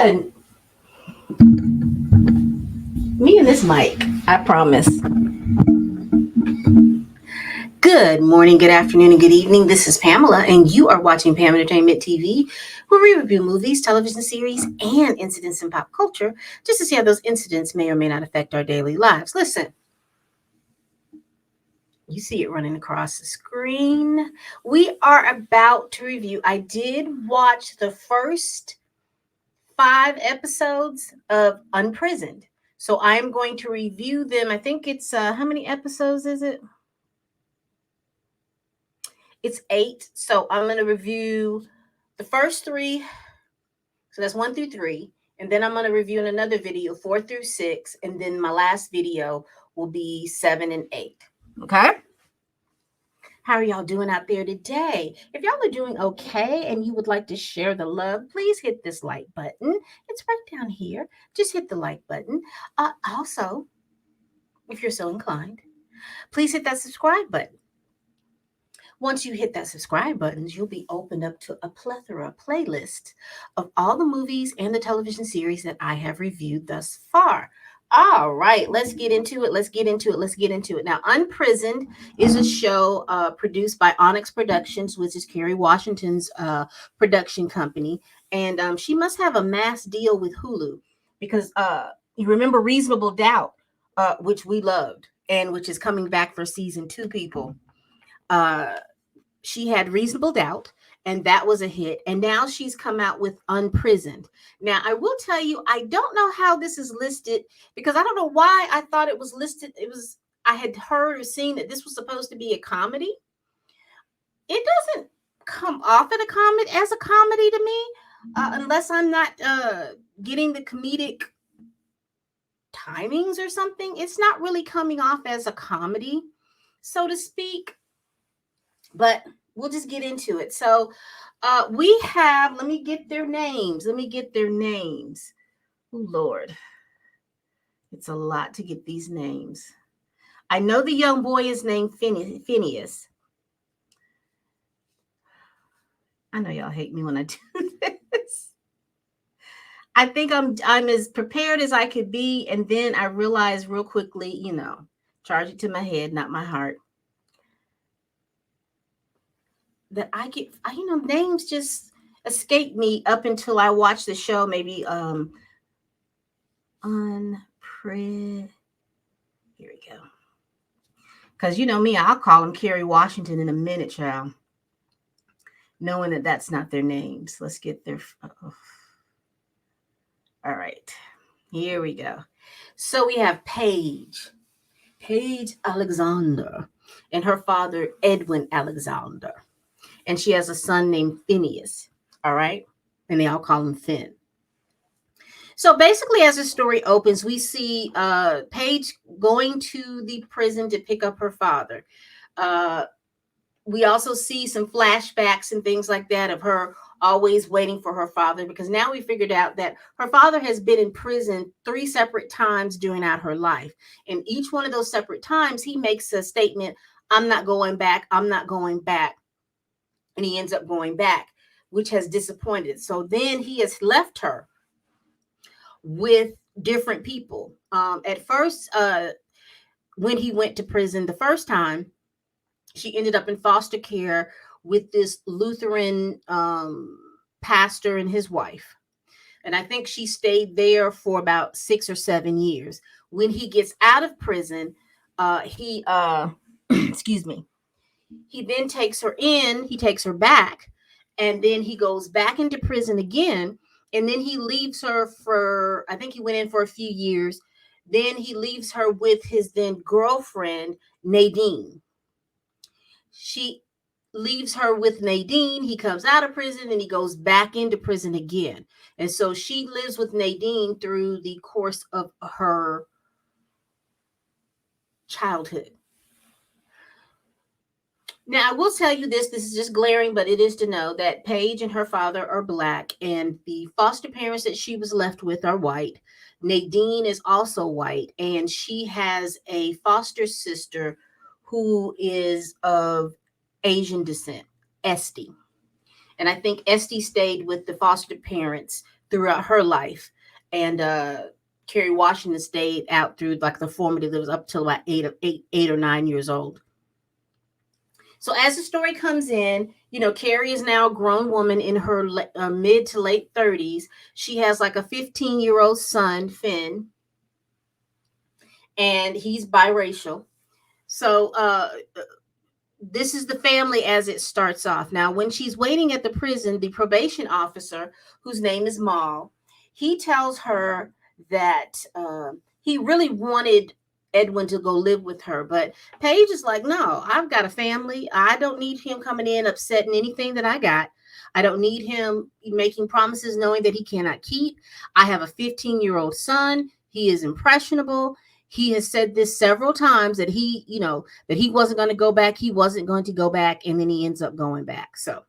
Good. Me and this mic, I promise. Good morning, good afternoon, and good evening. This is Pamela, and you are watching Pam Entertainment TV, where we review movies, television series, and incidents in pop culture just to see how those incidents may or may not affect our daily lives. Listen, you see it running across the screen. We are about to review. I did watch the first 5 episodes of Unprisoned. So I'm going to review them. I think it's how many episodes is it? It's 8. So I'm going to review the first 3. So that's 1 through 3. And then I'm going to review in another video 4 through 6. And then my last video will be 7 and 8. Okay. How are y'all doing out there today? If y'all are doing okay and you would like to share the love, please hit this like button. It's right down here. Just hit the like button. Also, if you're so inclined, please hit that subscribe button. Once you hit that subscribe button, you'll be opened up to a plethora playlist of all the movies and the television series that I have reviewed thus far. All right, let's get into it. Let's get into it. Now, Unprisoned is a show produced by Onyx Productions, which is Kerry Washington's production company. And she must have a mass deal with Hulu because you remember Reasonable Doubt, which we loved and which is coming back for season 2, people. She had Reasonable Doubt, and that was a hit. And now she's come out with Unprisoned. Now, I will tell you, I don't know how this is listed because I don't know why I thought it was listed. I had heard or seen that this was supposed to be a comedy. It doesn't come off as a comedy to me, unless I'm not getting the comedic timings or something. It's not really coming off as a comedy, so to speak. But we'll just get into it. So we have, let me get their names. Oh, Lord. It's a lot to get these names. I know the young boy is named Phineas. I know y'all hate me when I do this. I think I'm as prepared as I could be. And then I realized real quickly, charge it to my head, not my heart. That I get, names just escape me up until I watch the show. Maybe Here we go. Because you know me, I'll call them Kerry Washington in a minute, child. Knowing that that's not their names. Let's get their. All right, here we go. So we have Paige Alexander, and her father Edwin Alexander. And she has a son named Phineas. All right. And they all call him Finn. So basically, as the story opens, we see Paige going to the prison to pick up her father. We also see some flashbacks and things like that of her always waiting for her father, because now we figured out that her father has been in prison 3 separate times during out her life. And each one of those separate times, he makes a statement, I'm not going back. And he ends up going back, which has disappointed. So then he has left her with different people. At first, when he went to prison the first time, she ended up in foster care with this Lutheran pastor and his wife. And I think she stayed there for about 6 or 7 years. When he gets out of prison, he excuse me. He then takes her back, and then he goes back into prison again. And then he leaves her for, I think he went in for a few years. Then he leaves her with his then girlfriend, Nadine. She leaves her with Nadine. He comes out of prison and he goes back into prison again. And so she lives with Nadine through the course of her childhood. Now, I will tell you this is just glaring, but it is to know that Paige and her father are Black, and the foster parents that she was left with are white. Nadine is also white, and she has a foster sister who is of Asian descent, Esty. And I think Esty stayed with the foster parents throughout her life. And Kerry Washington stayed out through like the formative, that was up till about 8 or 9 years old. So as the story comes in, Kerry is now a grown woman in her mid to late 30s. She has like a 15-year-old son, Finn, and he's biracial. So this is the family as it starts off. Now, when she's waiting at the prison, the probation officer, whose name is Maul, he tells her that he really wanted Edwin to go live with her, but Paige is like, no, I've got a family. I don't need him coming in upsetting anything that I got. I don't need him making promises knowing that he cannot keep. I have a 15-year-old son. He is impressionable. He has said this several times that that he wasn't going to go back. He wasn't going to go back. And then he ends up going back. So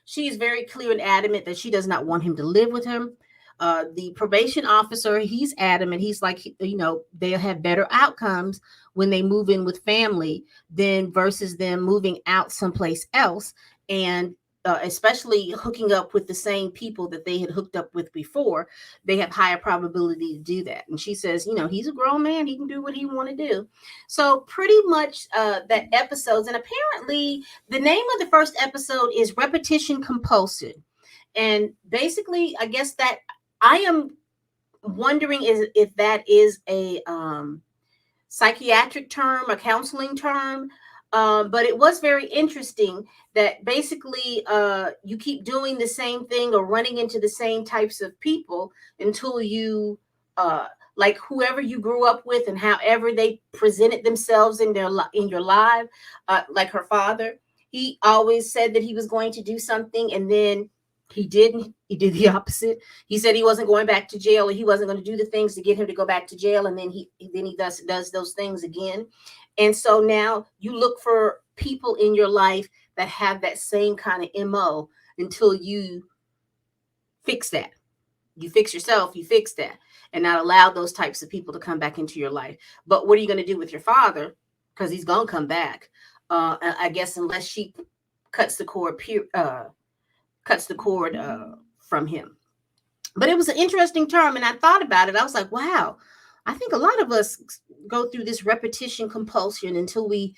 she is very clear and adamant that she does not want him to live with him. The probation officer, he's adamant. He's like, they'll have better outcomes when they move in with family than versus them moving out someplace else. And especially hooking up with the same people that they had hooked up with before, they have higher probability to do that. And she says, he's a grown man. He can do what he want to do. So pretty much that episodes. And apparently the name of the first episode is Repetition Compulsion. And basically, I guess that I am wondering if that is a psychiatric term, a counseling term. But it was very interesting that basically you keep doing the same thing or running into the same types of people until you like whoever you grew up with and however they presented themselves in your life. Like her father, he always said that he was going to do something, and then he didn't. He did the opposite. He said he wasn't going back to jail, or he wasn't going to do the things to get him to go back to jail, and then he does those things again. And so now you look for people in your life that have that same kind of MO until you fix that. You fix yourself, you fix that, and not allow those types of people to come back into your life. But what are you going to do with your father? Because he's going to come back. I guess unless she cuts the cord from him. But it was an interesting term, and I thought about it. I was like, wow, I think a lot of us go through this repetition compulsion until we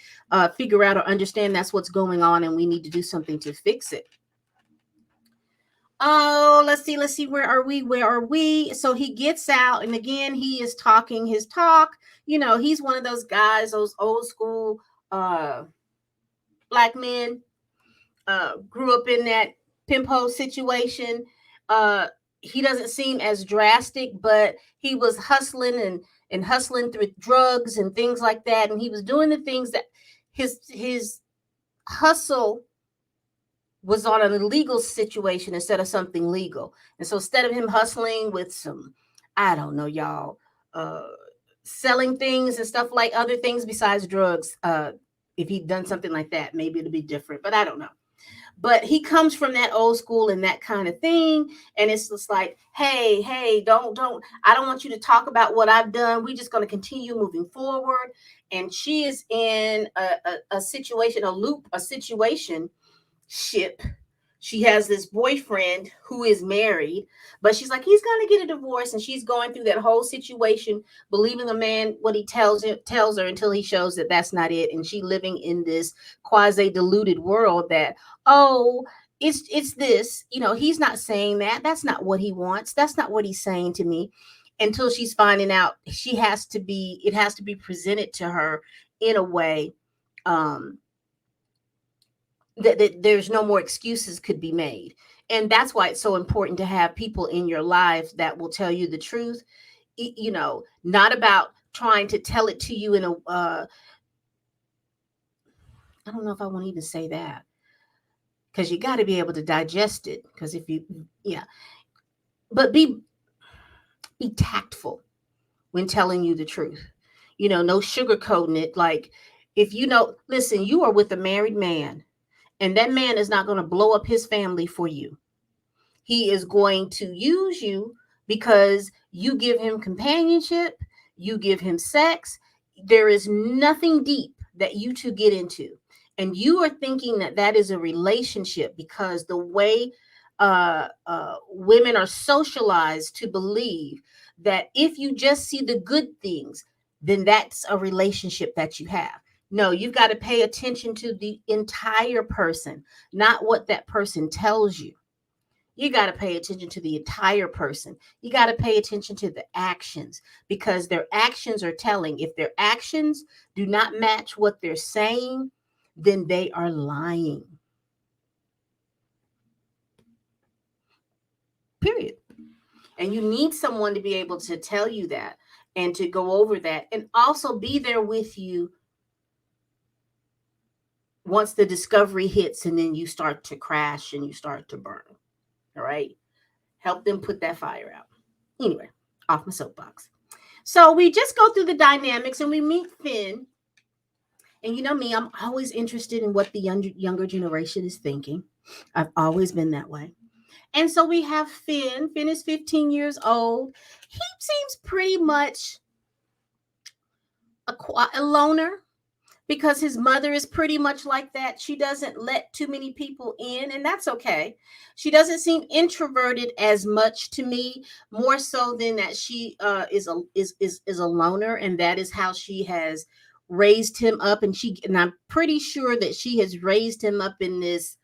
figure out or understand that's what's going on, and we need to do something to fix it. Oh, let's see. Where are we? So he gets out, and again, he is talking his talk. He's one of those guys, those old school black men, grew up in that pimpo situation. He doesn't seem as drastic, but he was hustling and hustling through drugs and things like that. And he was doing the things that his hustle was on an illegal situation instead of something legal. And so instead of him hustling with some, I don't know, y'all, selling things and stuff like other things besides drugs, if he'd done something like that, maybe it'd be different, but I don't know. But he comes from that old school and that kind of thing. And it's just like, hey, don't, I don't want you to talk about what I've done. We're just going to continue moving forward. And she is in a situation, a situation ship. She has this boyfriend who is married, but she's like, he's going to get a divorce. And she's going through that whole situation, believing a man, what he tells her until he shows that that's not it. And she living in this quasi deluded world that, oh, it's this, he's not saying that. That's not what he wants. That's not what he's saying to me. Until she's finding out it has to be presented to her in a way, that there's no more excuses could be made. And that's why it's so important to have people in your life that will tell you the truth, not about trying to tell it to you in a I don't know if I want to even say that, because you got to be able to digest it, because if you but be tactful when telling you the truth, no sugarcoating it. Like, if listen, you are with a married man, and that man is not going to blow up his family for you. He is going to use you because you give him companionship, you give him sex. There is nothing deep that you two get into. And you are thinking that is a relationship, because the way women are socialized to believe that if you just see the good things, then that's a relationship that you have. No, you've got to pay attention to the entire person, not what that person tells you. You got to pay attention to the entire person. You got to pay attention to the actions, because their actions are telling. If their actions do not match what they're saying, then they are lying. Period. And you need someone to be able to tell you that and to go over that and also be there with you once the discovery hits and then you start to crash and you start to burn. All right. Help them put that fire out. Anyway, off my soapbox. So we just go through the dynamics and we meet Finn. And you know me, I'm always interested in what the younger generation is thinking. I've always been that way. And so we have Finn. Finn is 15 years old. He seems pretty much a loner, because his mother is pretty much like that. She doesn't let too many people in, and that's okay. She doesn't seem introverted as much to me, more so than that she is a loner, and that is how she has raised him up. And I'm pretty sure that she has raised him up in this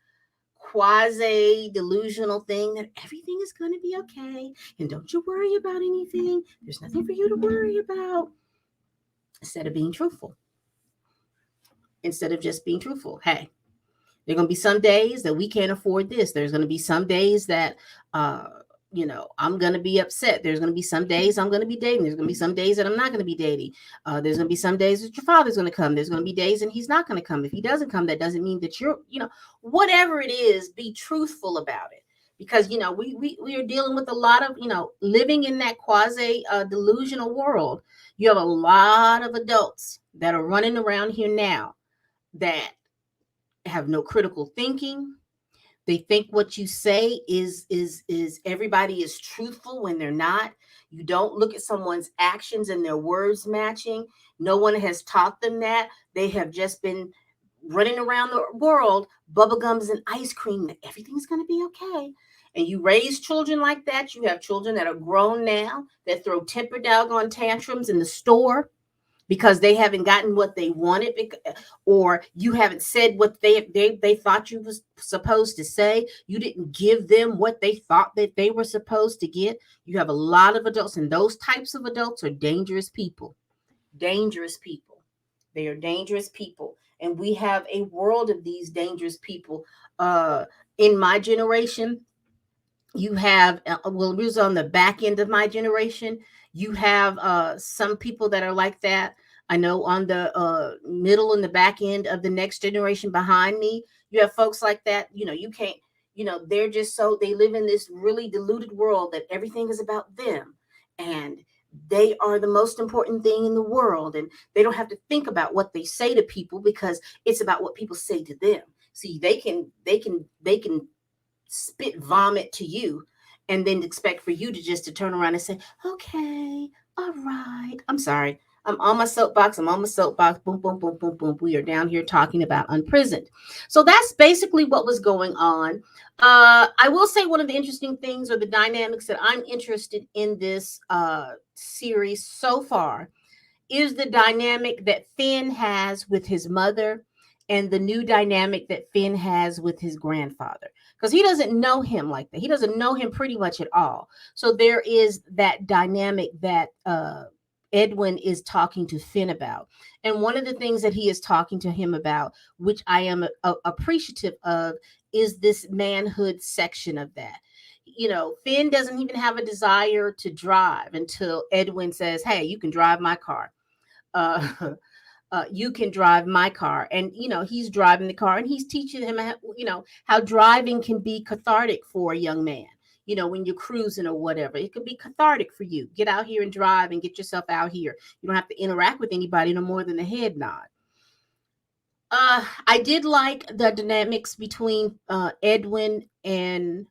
quasi delusional thing that everything is going to be okay, and don't you worry about anything. There's nothing for you to worry about. Instead of being truthful. Instead of just being truthful. Hey, there are going to be some days that we can't afford this. There's going to be some days that, I'm going to be upset. There's going to be some days I'm going to be dating. There's going to be some days that I'm not going to be dating. There's going to be some days that your father's going to come. There's going to be days and he's not going to come. If he doesn't come, that doesn't mean that whatever it is, be truthful about it. Because, we are dealing with a lot of, living in that quasi delusional world. You have a lot of adults that are running around here now that have no critical thinking. They think what you say is everybody is truthful when they're not. You don't look at someone's actions and their words matching. No one has taught them that. They have just been running around the world, bubblegums and ice cream, that everything's going to be okay. And you raise children like that. You have children that are grown now that throw temper doggone tantrums in the store because they haven't gotten what they wanted, or you haven't said what they thought you was supposed to say. You didn't give them what they thought that they were supposed to get. You have a lot of adults, and those types of adults are dangerous people. Dangerous people. They are dangerous people. And we have a world of these dangerous people. In my generation, you have, well, it was on the back end of my generation. You have some people that are like that. I know on the middle and the back end of the next generation behind me, you have folks like that. You can't, they're just they live in this really deluded world that everything is about them. And they are the most important thing in the world. And they don't have to think about what they say to people, because it's about what people say to them. See, they can spit vomit to you and then expect for you to just to turn around and say, okay, all right. I'm sorry. I'm on my soapbox. Boom, boom, boom, boom, boom. We are down here talking about Unprisoned. So that's basically what was going on. I will say one of the interesting things, or the dynamics that I'm interested in this series so far, is the dynamic that Finn has with his mother and the new dynamic that Finn has with his grandfather. Because he doesn't know him like that. He doesn't know him pretty much at all. So there is that dynamic that Edwin is talking to Finn about. And one of the things that he is talking to him about, which I am appreciative of, is this manhood section of that. Finn doesn't even have a desire to drive until Edwin says, hey, you can drive my car. You can drive my car. And he's driving the car, and he's teaching him how driving can be cathartic for a young man. When you're cruising or whatever, it could be cathartic for you. Get out here and drive and get yourself out here. You don't have to interact with anybody no more than a head nod. I did like the dynamics between Edwin and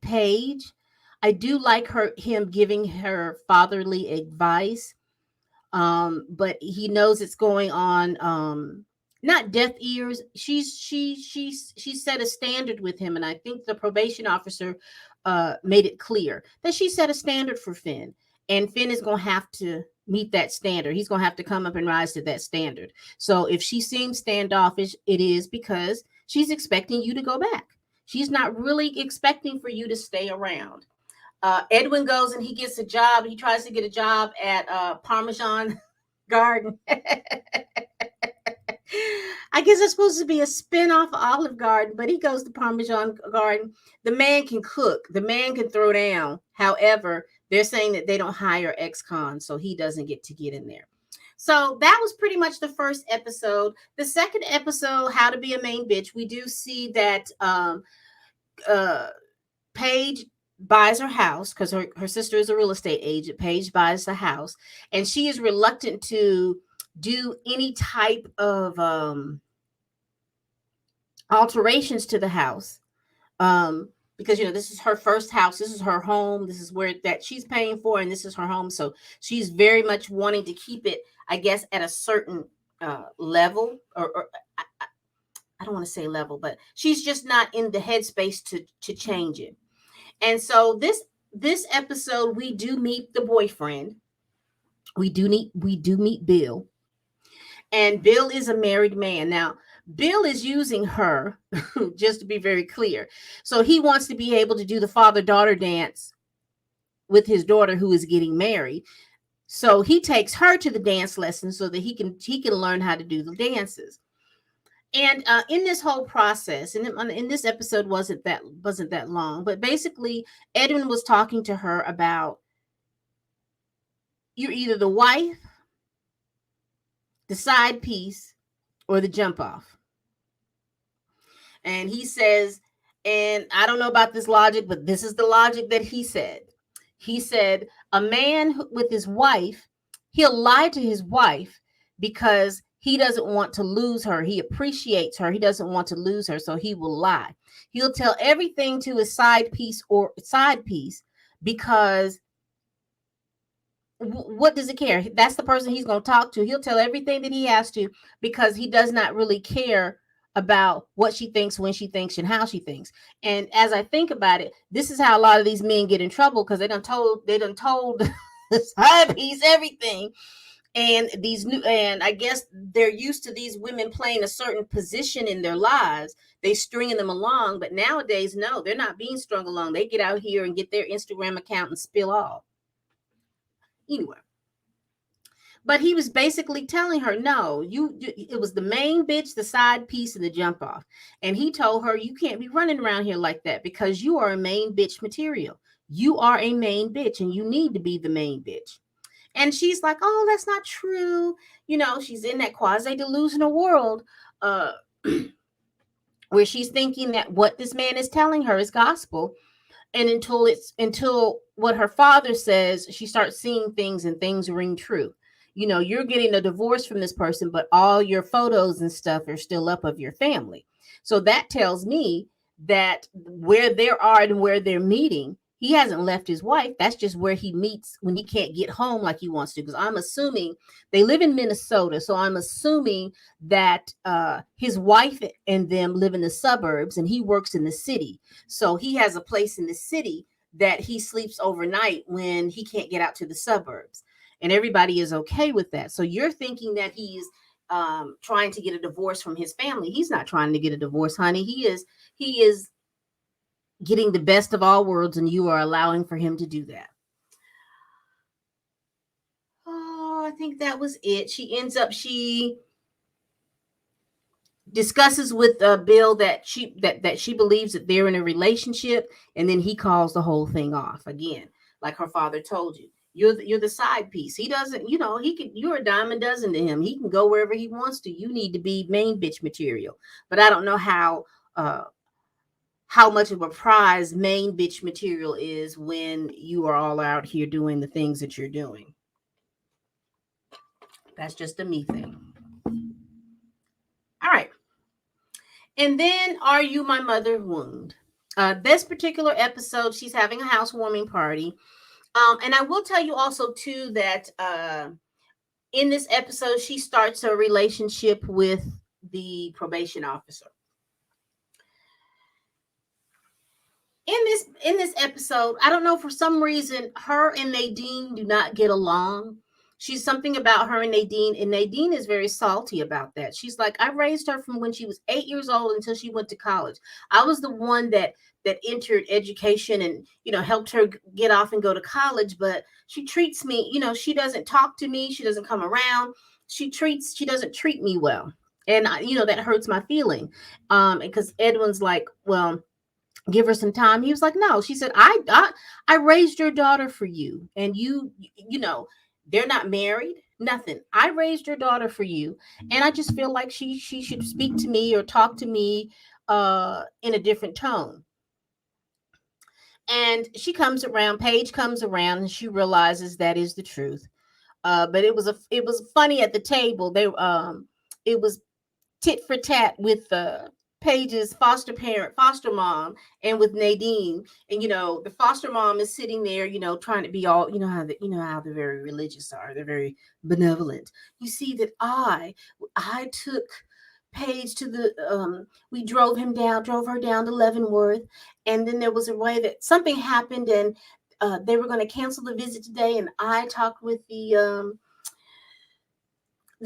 Paige. I do like him giving her fatherly advice. But he knows it's going on not deaf ears. She set a standard with him, and I think the probation officer made it clear that she set a standard for Finn, and Finn is going to have to meet that standard. He's going to have to come up and rise to that standard. So if she seems standoffish, it is because she's expecting you to go back. She's not really expecting for you to stay around. Edwin goes and he gets a job. He tries to get a job at Parmesan Garden. I guess it's supposed to be a spin-off of Olive Garden, but he goes to Parmesan Garden. The man can cook. The man can throw down. However, they're saying that they don't hire ex-cons, so he doesn't get in there. So that was pretty much the first episode. The second episode, How to Be a Main Bitch, we do see that Paige buys her house because her sister is a real estate agent. Paige buys the house, and she is reluctant to do any type of alterations to the house, because this is her first house, this is her home, this is where that she's paying for, and this is her home. So she's very much wanting to keep it, I guess, at a certain level, or I don't want to say level, but she's just not in the headspace to change it. And so this episode, we do meet the boyfriend. We do meet Bill. And Bill is a married man. Now, Bill is using her, just to be very clear. So he wants to be able to do the father-daughter dance with his daughter who is getting married. So he takes her to the dance lesson so that he can learn how to do the dances. And in this whole process, and in this episode wasn't that long, but basically Edwin was talking to her about, you're either the wife, the side piece, or the jump off. And he says, and I don't know about this logic, but this is the logic that he said. He said, a man with his wife, he'll lie to his wife because he doesn't want to lose her. He appreciates her. He doesn't want to lose her, so he will lie. He'll tell everything to his side piece because what does it care? That's the person he's going to talk to. He'll tell everything that he has to because he does not really care about what she thinks, when she thinks, and how she thinks. And as I think about it, this is how a lot of these men get in trouble, because they done told the side piece everything. And I guess they're used to these women playing a certain position in their lives. They stringing them along, but nowadays, no, they're not being strung along. They get out here and get their Instagram account and spill off. Anyway, but he was basically telling her, no, it was the main bitch, the side piece, and the jump off. And he told her, you can't be running around here like that because you are a main bitch material. You are a main bitch, and you need to be the main bitch. And she's like, oh, that's not true. She's in that quasi-delusional world where she's thinking that what this man is telling her is gospel. And until what her father says, she starts seeing things and things ring true. You're getting a divorce from this person, but all your photos and stuff are still up of your family. So that tells me that where they are and where they're meeting, he hasn't left his wife. That's just where he meets when he can't get home like he wants to. Because I'm assuming they live in Minnesota. So I'm assuming that his wife and them live in the suburbs and he works in the city. So he has a place in the city that he sleeps overnight when he can't get out to the suburbs. And everybody is okay with that. So you're thinking that he's trying to get a divorce from his family. He's not trying to get a divorce, honey. He is getting the best of all worlds, and you are allowing for him to do that. Oh, I think that was it. She discusses with Bill that she believes that they're in a relationship, and then he calls the whole thing off again, like her father told you. You're the side piece. He doesn't, you're a dime a dozen to him. He can go wherever he wants to. You need to be main bitch material. But I don't know how much of a prize main bitch material is when you are all out here doing the things that you're doing. That's just a me thing. All right. And then, Are You My Mother Wound? This particular episode, she's having a housewarming party. And I will tell you also, too, that in this episode, she starts a relationship with the probation officer. In this episode, I don't know, for some reason her and Nadine do not get along. She's something about her and Nadine is very salty about that. She's like, I raised her from when she was 8 years old until she went to college. I was the one that entered education and helped her get off and go to college, but she treats me, she doesn't talk to me, she doesn't come around, she doesn't treat me well. And that hurts my feeling. Because Edwin's like, well, give her some time. He was like, no. She said, I raised your daughter for you, and they're not married, nothing. I raised your daughter for you, and I just feel like she should speak to me or talk to me in a different tone. And Paige comes around, and she realizes that is the truth. But it was funny at the table. It was tit for tat with Paige's foster mom, and with Nadine. And the foster mom is sitting there, trying to be all, how they're very religious are. They're very benevolent. You see that I took Paige to we drove her down to Leavenworth, and then there was a way that something happened, and they were going to cancel the visit today, and I talked with the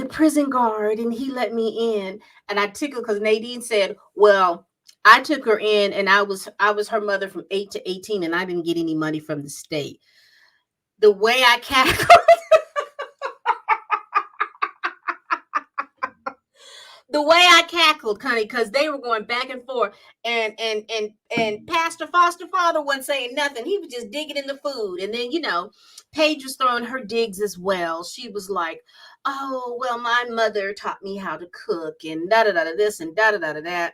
prison guard, and he let me in. And I tickled because Nadine said, well, I took her in, and I was her mother from 8 to 18, and I didn't get any money from the state. The way I cackled, Connie, because they were going back and forth, and Pastor Foster Father wasn't saying nothing. He was just digging in the food. And then Paige was throwing her digs as well. She was like, oh, well, my mother taught me how to cook, and da da da this and da da da that.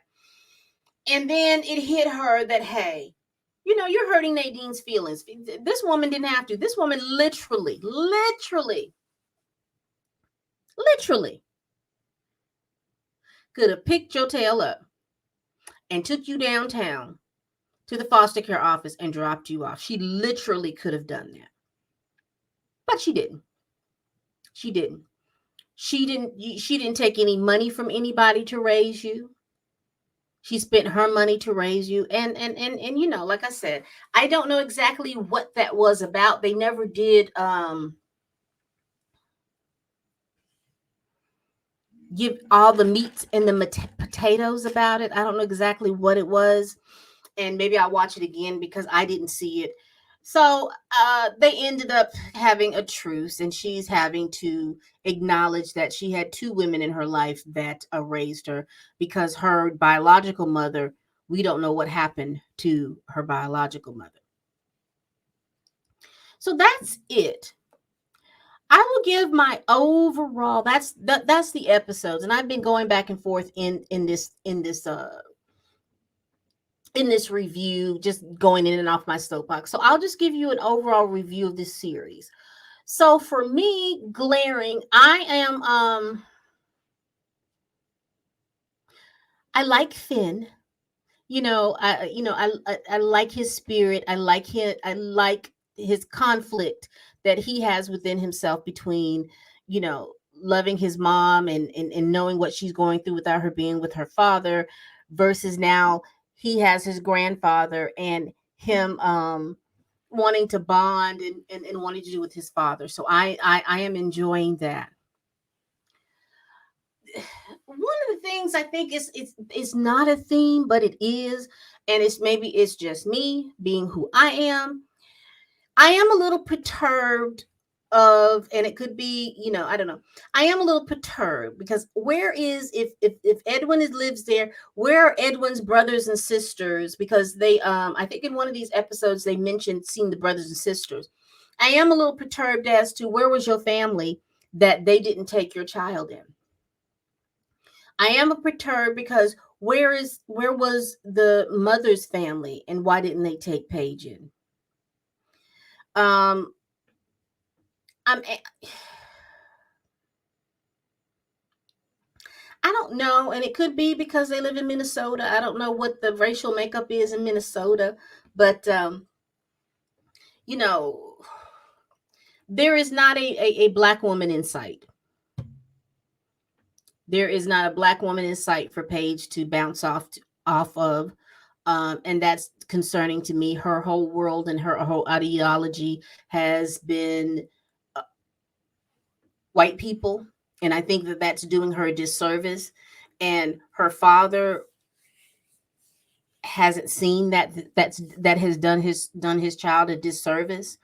And then it hit her that, hey, you're hurting Nadine's feelings. This woman didn't have to. This woman literally could have picked your tail up and took you downtown to the foster care office and dropped you off. She literally could have done that. But she didn't. She didn't take any money from anybody to raise you. She spent her money to raise you. And like I said, I don't know exactly what that was about. They never did give all the meats and the potatoes about it. I don't know exactly what it was. And maybe I'll watch it again because I didn't see it. So they ended up having a truce, and she's having to acknowledge that she had two women in her life that raised her, because her biological mother, we don't know what happened to her biological mother. So that's it. I will give my overall. That's the episodes, and I've been going back and forth in this review, just going in and off my soapbox. So I'll just give you an overall review of this series. So for me, glaring, I like Finn. I like his spirit. I like his conflict that he has within himself between, loving his mom and knowing what she's going through without her being with her father, versus now he has his grandfather and him wanting to bond and wanting to do with his father. So I am enjoying that. One of the things I think it's not a theme, but it is, and it's just me being who I am. I am a little perturbed and it could be, I don't know. I am a little perturbed because where is, if Edwin lives there, where are Edwin's brothers and sisters? Because they, I think in one of these episodes they mentioned seeing the brothers and sisters. I am a little perturbed as to where was your family that they didn't take your child in. I am perturbed because where was the mother's family, and why didn't they take Paige in? I don't know, and it could be because they live in Minnesota. I don't know what the racial makeup is in Minnesota, but there is not a black woman in sight. There is not a black woman in sight for Paige to bounce off of. And that's concerning to me. Her whole world and her whole ideology has been uh, white people, and I think that that's doing her a disservice. And her father hasn't seen that has done his child a disservice.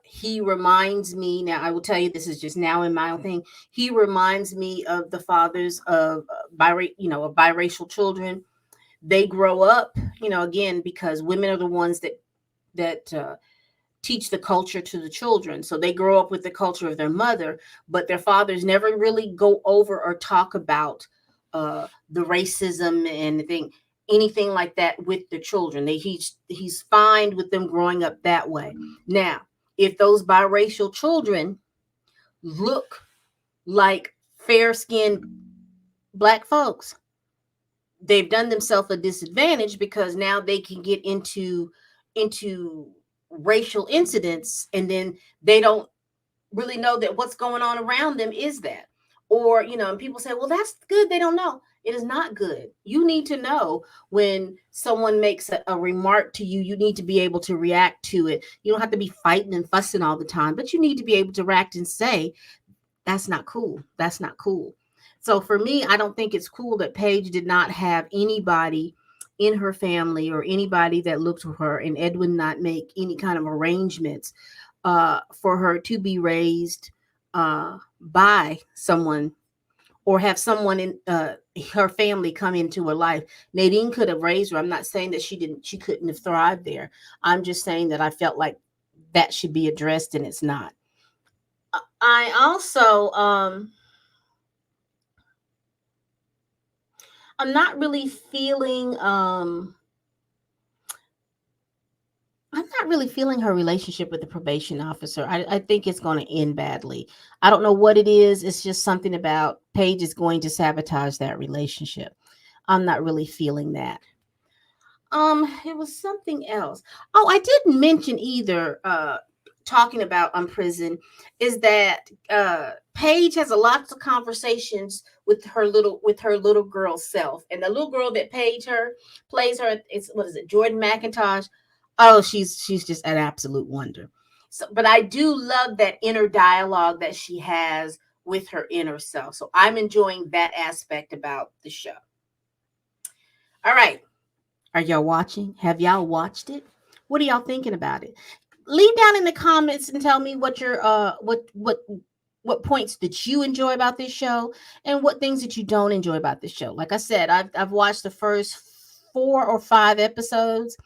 He reminds me, now I will tell you, this is just now in my own thing, he reminds me of the fathers of of biracial children. They grow up, again, because women are the ones that teach the culture to the children. So they grow up with the culture of their mother, but their fathers never really go over or talk about the racism and anything like that with the children. He's fine with them growing up that way. Now, if those biracial children look like fair skinned black folks, they've done themselves a disadvantage, because now they can get into racial incidents, and then they don't really know that what's going on around them is that. Or, and people say, well, that's good, they don't know. It is not good. You need to know when someone makes a remark to you. You need to be able to react to it. You don't have to be fighting and fussing all the time, but you need to be able to react and say, that's not cool. That's not cool. So for me, I don't think it's cool that Paige did not have anybody in her family or anybody that looked for her, and Edwin not make any kind of arrangements for her to be raised by someone, or have someone in her family come into her life. Nadine could have raised her. I'm not saying that she couldn't have thrived there. I'm just saying that I felt like that should be addressed, and it's not. I also I'm not really feeling I'm not really feeling her relationship with the probation officer. I think it's going to end badly. I don't know what it is. It's just something about Paige is going to sabotage that relationship. I'm not really feeling that. It was something else. Oh, I didn't mention either, talking about Unprisoned, is that Paige has a lots of conversations with her little girl self. And the little girl that plays her, it's, what is it, Jordan McIntosh. Oh, she's just an absolute wonder. So, but I do love that inner dialogue that she has with her inner self. So I'm enjoying that aspect about the show. All right. Are y'all watching? Have y'all watched it? What are y'all thinking about it? Leave down in the comments and tell me what your what points that you enjoy about this show, and what things that you don't enjoy about this show. Like I said, I've watched the first 4 or 5 episodes.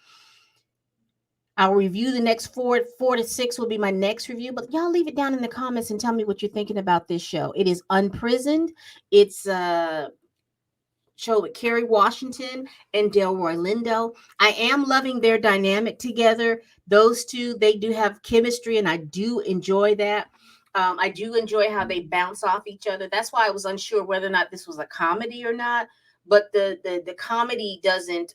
I'll review the next 4 to 6 will be my next review. But y'all leave it down in the comments and tell me what you're thinking about this show. It is Unprisoned. It's show with Kerry Washington and Delroy Lindo. I am loving their dynamic together. Those two, they do have chemistry, and I do enjoy that. I do enjoy how they bounce off each other. That's why I was unsure whether or not this was a comedy or not. But the comedy doesn't,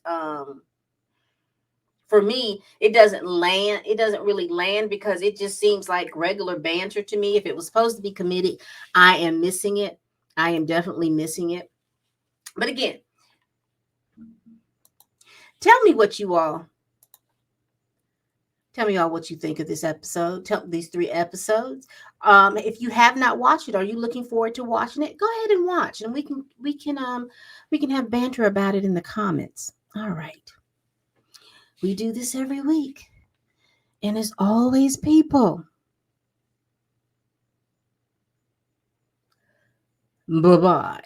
for me, it doesn't land. It doesn't really land, because it just seems like regular banter to me. If it was supposed to be comedic, I am missing it. I am definitely missing it. But again, tell me what you all tell me all what you think of this episode. Tell these 3 episodes. If you have not watched it, are you looking forward to watching it? Go ahead and watch, and we can have banter about it in the comments. All right. We do this every week, and as always, people. Bye bye.